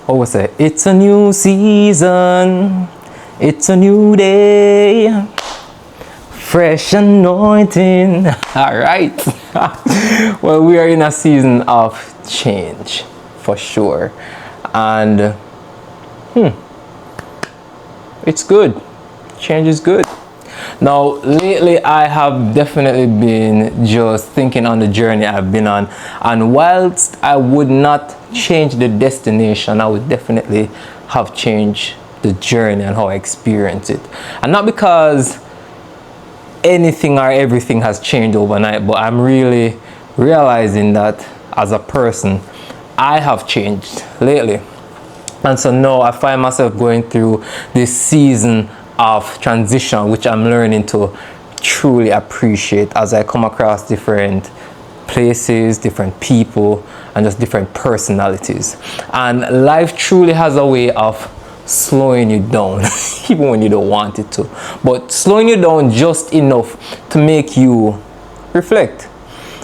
What was it? It's a new season. It's a new day. Fresh anointing. All right. Well, we are in a season of change for sure. And it's good. Change is good. Now, lately I have definitely been just thinking on the journey I've been on, and whilst I would not change the destination, I would definitely have changed the journey and how I experience it. And not because anything or everything has changed overnight, but I'm really realizing that as a person I have changed lately. And so now I find myself going through this season of transition, which I'm learning to truly appreciate as I come across different places, different people, and just different personalities. And life truly has a way of slowing you down, even when you don't want it to. But slowing you down just enough to make you reflect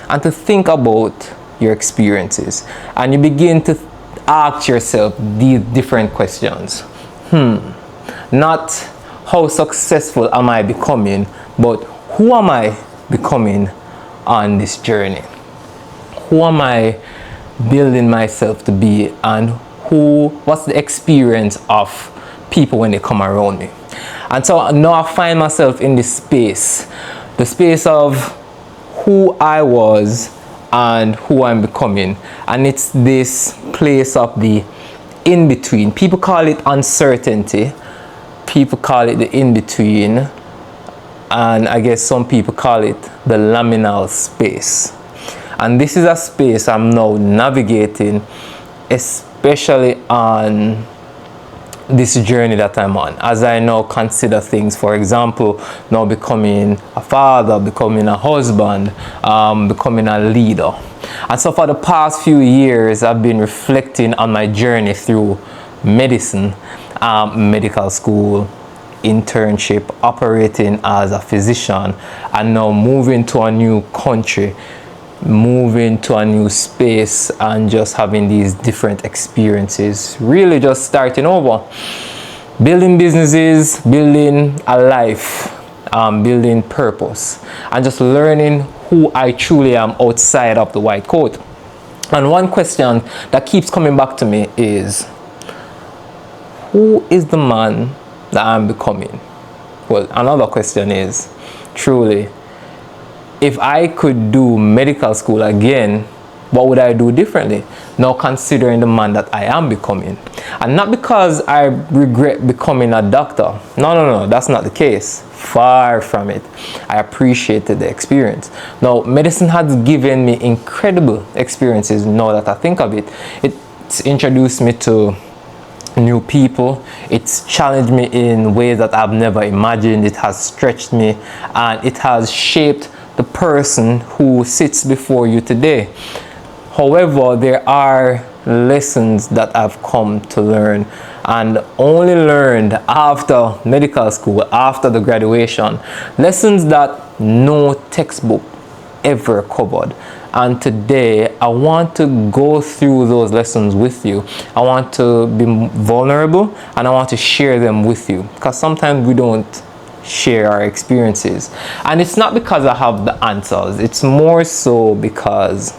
and to think about your experiences. And you begin to ask yourself these different questions. Not how successful am I becoming, but who am I becoming on this journey? Who am I building myself to be, and what's the experience of people when they come around me? And so now I find myself in this space, the space of who I was and who I'm becoming. And it's this place of the in-between. People call it uncertainty. People call it the in-between. And I guess some people call it the liminal space. And this is a space I'm now navigating, especially on this journey that I'm on, as I now consider things, for example, now becoming a father, becoming a husband, becoming a leader. And so for the past few years, I've been reflecting on my journey through medicine, medical school, internship, operating as a physician, and now moving to a new country, moving to a new space, and just having these different experiences, really just starting over, building businesses, building a life, building purpose, and just learning who I truly am outside of the white coat. And one question that keeps coming back to me is, who is the man that I'm becoming? Well, another question is, truly, if I could do medical school again, what would I do differently? Now considering the man that I am becoming. And not because I regret becoming a doctor. No, that's not the case. Far from it. I appreciated the experience. Now, medicine has given me incredible experiences now that I think of it. It's introduced me to new people. It's challenged me in ways that I've never imagined. It has stretched me, and it has shaped the person who sits before you today. However, there are lessons that I've come to learn, and only learned after medical school, after the graduation, lessons that no textbook ever covered. And today I want to go through those lessons with you. I want to be vulnerable, and I want to share them with you, because sometimes we don't share our experiences. And it's not because I have the answers, it's more so because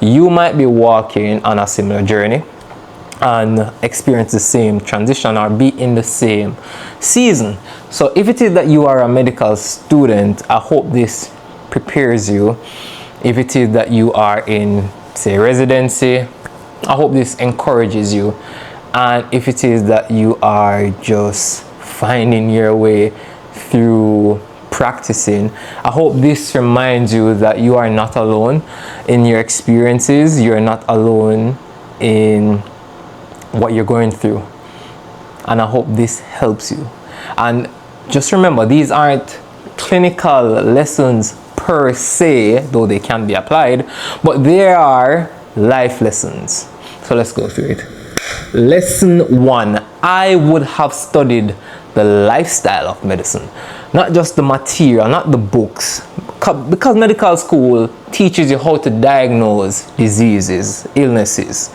you might be walking on a similar journey and experience the same transition or be in the same season. So if it is that you are a medical student, I hope this prepares you. If it is that you are in, say, residency, I hope this encourages you. And if it is that you are just finding your way through practicing, I hope this reminds you that you are not alone in your experiences. You're not alone in what you're going through. And I hope this helps you. And just remember, these aren't clinical lessons per se, though they can be applied, but there are life lessons. So let's go through it. Lesson 1. I would have studied the lifestyle of medicine, not just the material, not the books, because medical school teaches you how to diagnose diseases, illnesses,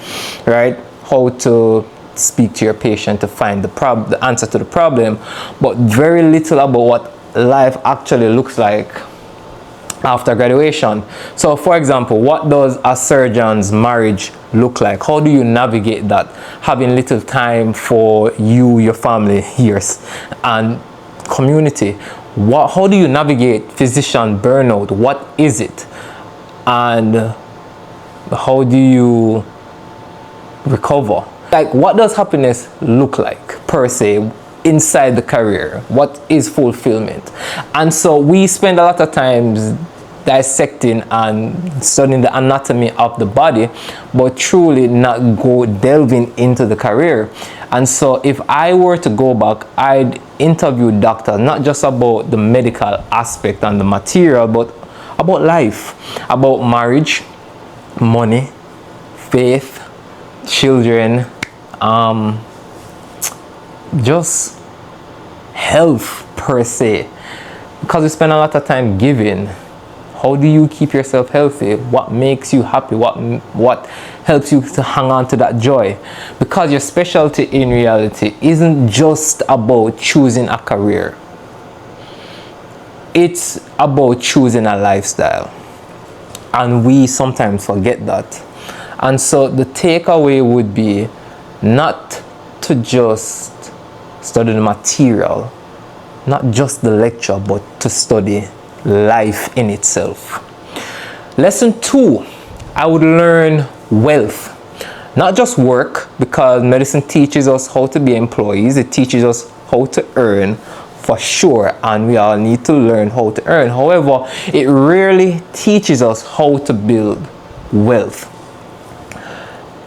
right? How to speak to your patient to find the answer to the problem, but very little about what life actually looks like after graduation. So for example, what does a surgeon's marriage look like? How do you navigate that, having little time for you, your family, yours, and community? How do you navigate physician burnout? What is it? And how do you recover? Like, what does happiness look like per se inside the career? What is fulfillment? And so we spend a lot of times dissecting and studying the anatomy of the body, but truly not delving into the career. And so if I were to go back, I'd interview doctors not just about the medical aspect and the material, but about life, about marriage, money, faith, children, just health per se, because we spend a lot of time giving. How do you keep yourself healthy? What makes you happy? What helps you to hang on to that joy? Because your specialty in reality isn't just about choosing a career. It's about choosing a lifestyle. And we sometimes forget that. And so the takeaway would be not to just study the material, not just the lecture, but to study life in itself. Lesson 2, I would learn wealth. Not just work, because medicine teaches us how to be employees. It teaches us how to earn for sure, and we all need to learn how to earn. However, it rarely teaches us how to build wealth.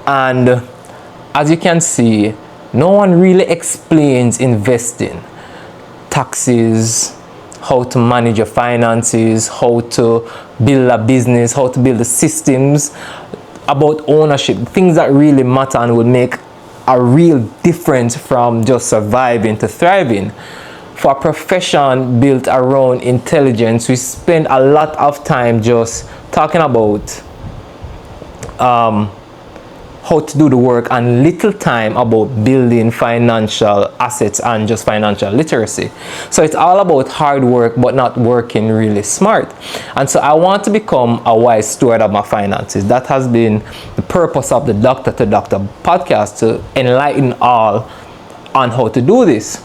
And as you can see, no one really explains investing, taxes, how to manage your finances, how to build a business, how to build the systems, about ownership, things that really matter and will make a real difference from just surviving to thriving. For a profession built around intelligence, we spend a lot of time just talking about how to do the work and little time about building financial assets and just financial literacy. So it's all about hard work but not working really smart. And so I want to become a wise steward of my finances. That has been the purpose of the Doctor to Doctor podcast, to enlighten all on how to do this.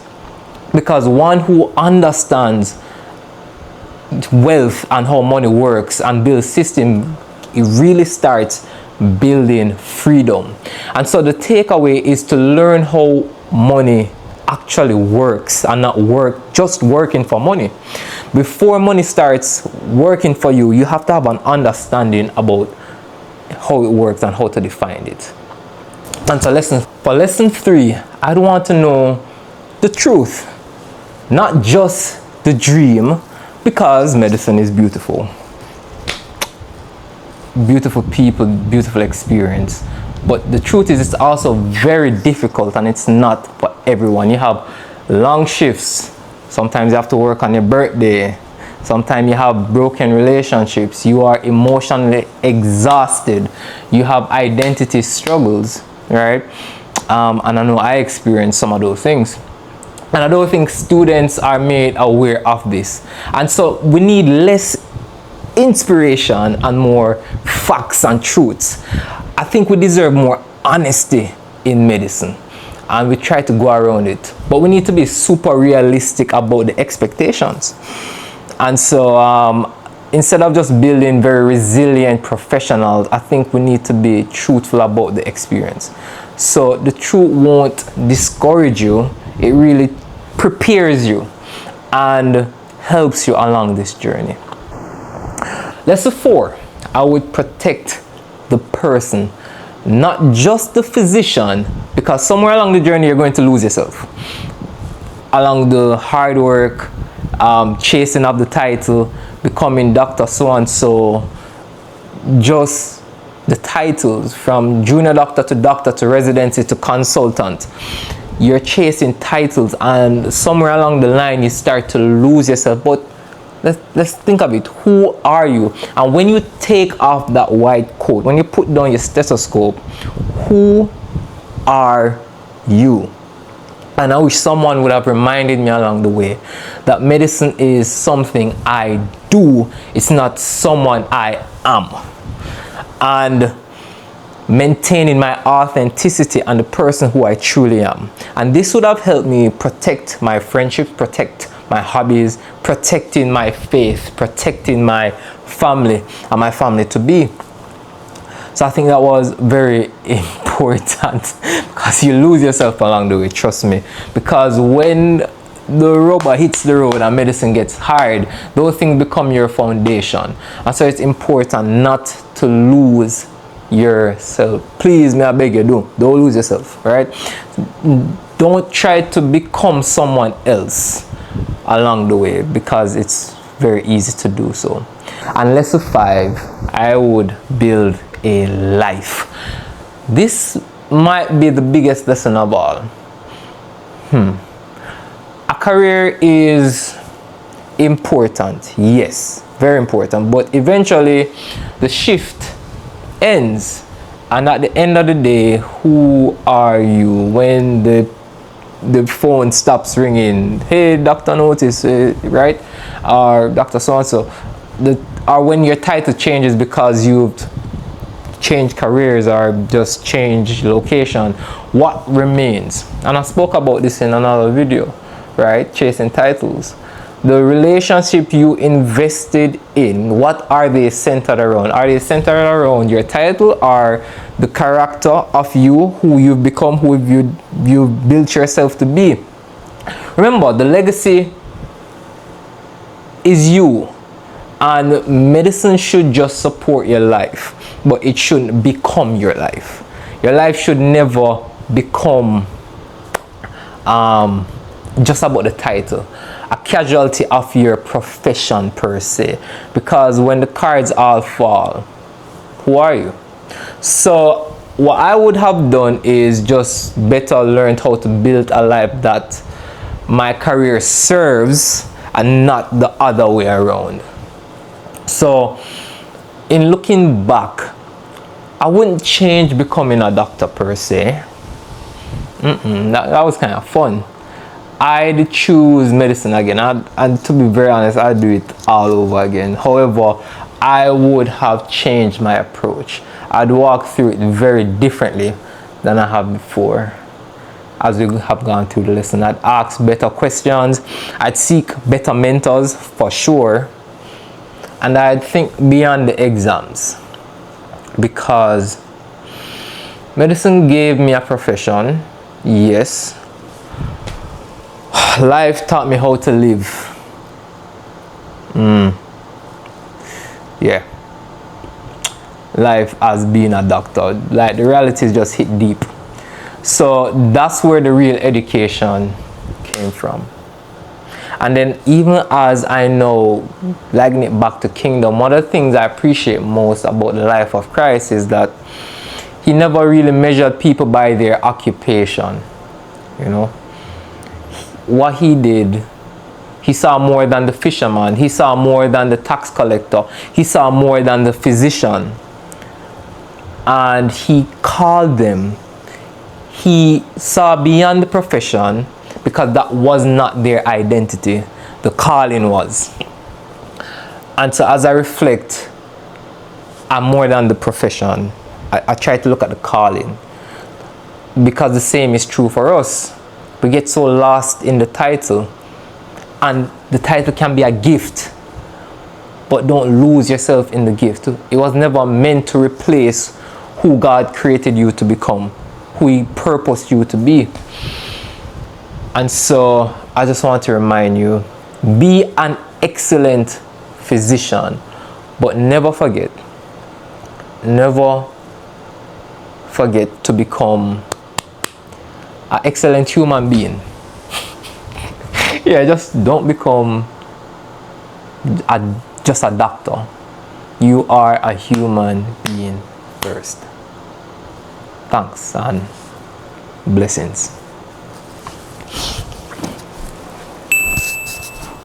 Because one who understands wealth and how money works and builds system, it really starts building freedom. And so the takeaway is to learn how money actually works and not just working for money. Before money starts working for you, you have to have an understanding about how it works and how to define it. And so for lesson 3, I'd want to know the truth, not just the dream, because medicine is beautiful. Beautiful people, beautiful experience, but the truth is it's also very difficult and it's not for everyone. You have long shifts, sometimes you have to work on your birthday, sometimes you have broken relationships, you are emotionally exhausted, you have identity struggles, right? And I know I experienced some of those things, and I don't think students are made aware of this. And so we need less inspiration and more facts and truths. I think we deserve more honesty in medicine, and we try to go around it, but we need to be super realistic about the expectations. And so instead of just building very resilient professionals, I think we need to be truthful about the experience. So the truth won't discourage you, it really prepares you and helps you along this journey. Lesson 4, I would protect the person, not just the physician, because somewhere along the journey you're going to lose yourself. Along the hard work, chasing up the title, becoming doctor so-and-so, just the titles from junior doctor to residency to consultant. You're chasing titles, and somewhere along the line you start to lose yourself. But let's think of it. Who are you? And when you take off that white coat, when you put down your stethoscope, who are you. And I wish someone would have reminded me along the way that medicine is something I do, it's not someone I am. And maintaining my authenticity and the person who I truly am. And this would have helped me protect my friendships, protect my hobbies, protecting my faith, protecting my family and my family to be. So I think that was very important because you lose yourself along the way, trust me. Because when the rubber hits the road and medicine gets hard, those things become your foundation. And so it's important not to lose yourself. Please, may I beg you, don't lose yourself, right? Don't try to become someone else along the way because it's very easy to do so. And lesson 5, I would build a life. This might be the biggest lesson of all. A career is important, yes, very important, but eventually the shift ends, and at the end of the day, who are you when the phone stops ringing? Hey, Dr. Notice, right? Or Dr. So-and-so. Or when your title changes because you've changed careers or just changed location, what remains? And I spoke about this in another video, right? Chasing titles. The relationship you invested in, what are they centered around? Are they centered around your title or the character of you, who you've become, who you've built yourself to be? Remember, the legacy is you, and medicine should just support your life, but it shouldn't become your life. Your life should never become just about the title, a casualty of your profession per se, because when the cards all fall, who are you? So what I would have done is just better learned how to build a life that my career serves and not the other way around. So in looking back, I wouldn't change becoming a doctor per se. That was kind of fun. I'd choose medicine again, and to be very honest, I'd do it all over again. However, I would have changed my approach. I'd walk through it very differently than I have before. As we have gone through the lesson, I'd ask better questions, I'd seek better mentors for sure, and I'd think beyond the exams, because medicine gave me a profession, yes. Life taught me how to live. Yeah. Life as being a doctor, like the realities just hit deep. So that's where the real education came from. And then even as I know, liking it back to kingdom, one of the things I appreciate most about the life of Christ is that he never really measured people by their occupation, you know. What he did, he saw more than the fisherman, he saw more than the tax collector, he saw more than the physician, and he called them. He saw beyond the profession because that was not their identity, the calling was. And so as I reflect, I'm more than the profession. I try to look at the calling, because the same is true for us. We get so lost in the title, and the title can be a gift, but don't lose yourself in the gift. It was never meant to replace who God created you to become, who he purposed you to be. And so I just want to remind you, be an excellent physician, but never forget to become an excellent human being. Yeah, just don't become just a doctor. You are a human being first. Thanks and blessings.